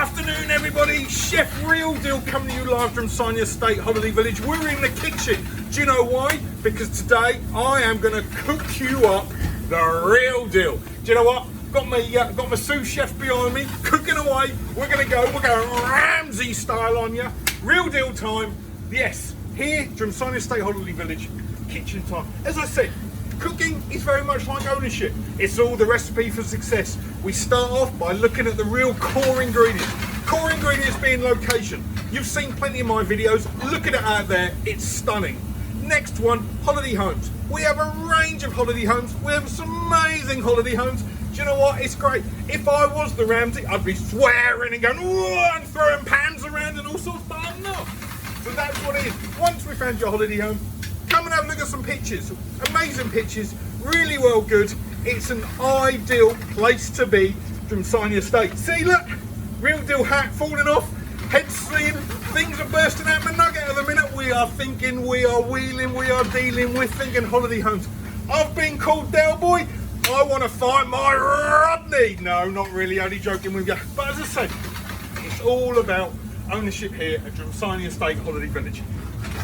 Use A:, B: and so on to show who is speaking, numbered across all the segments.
A: afternoon, everybody. Chef Real Deal coming to you live from Drimsynie Estate, Holiday Village. We're in the kitchen. Do you know why? Because today I am going to cook you up the real deal. Do you know what? Got my sous chef behind me, cooking away. We're going Ramsay style on you. Real deal time. Yes, here, Drimsynie Estate, Holiday Village, kitchen time. As I said, cooking is very much like ownership. It's all the recipe for success. We start off by looking at the real core ingredients. Core ingredients being location. You've seen plenty of my videos. Look at it out there. It's stunning. Next one, holiday homes. We have a range of holiday homes. We have some amazing holiday homes. Do you know what? It's great. If I was the Ramsay, I'd be swearing and going, "Whoa," and throwing pans around and all sorts, but I'm not. So that's what it is. Once we found your holiday home, come and have a look at some pictures. Amazing pictures, really well good. It's an ideal place to be, Drimsynie Estate. See, look, real deal hat falling off, head seeing, things are bursting out my nugget at the minute. We are thinking, we are wheeling, we are dealing, we're thinking holiday homes. I've been called Del Boy. I want to find my Rodney. No, not really, only joking with you. But as I said, it's all about ownership here at Drimsynie Estate, Holiday Village.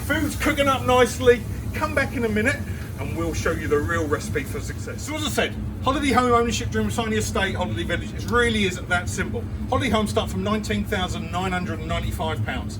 A: Food's cooking up nicely. Come back in a minute and we'll show you the real recipe for success. So as I said, holiday home ownership, Drimsynie Estate, Holiday Village, it really isn't that simple. Holiday homes start from £19,995.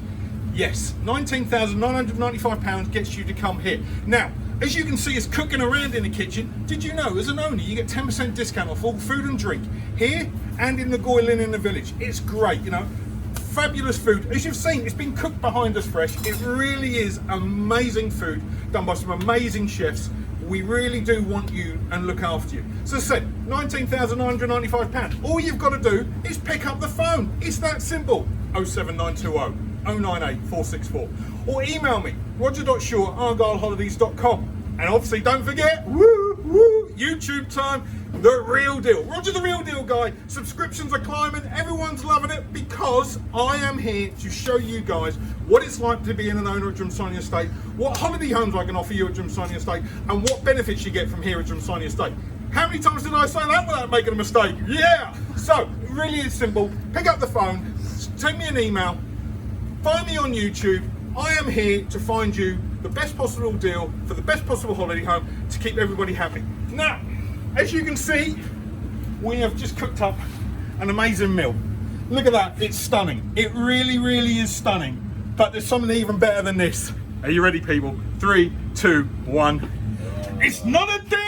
A: Yes, £19,995 gets you to come here. Now, as you can see, it's cooking around in the kitchen. Did you know, as an owner, you get 10% discount off all food and drink here and in the Goylin in the village. It's great, you know. Fabulous food. As you've seen, it's been cooked behind us fresh. It really is amazing food done by some amazing chefs. We really do want you and look after you. So as I said, £19,995. All you've got to do is pick up the phone. It's that simple. 07920 098 464. Or email me, roger.shaw@argyleholidays.com. And obviously don't forget, YouTube time, The Real Deal. Roger the Real Deal guy. Subscriptions are climbing, everyone's loving it, because I am here to show you guys what it's like to be an owner at Drimsynie Estate, what holiday homes I can offer you at Drimsynie Estate, and what benefits you get from here at Drimsynie Estate. How many times did I say that without making a mistake? Yeah! So, it really is simple. Pick up the phone, send me an email, find me on YouTube. I am here to find you the best possible deal for the best possible holiday home to keep everybody happy. Now, as you can see, we have just cooked up an amazing meal. Look at that, it's stunning. It really, really is stunning. But there's something even better than this. Are you ready, people? 3, 2, 1. It's not a deal!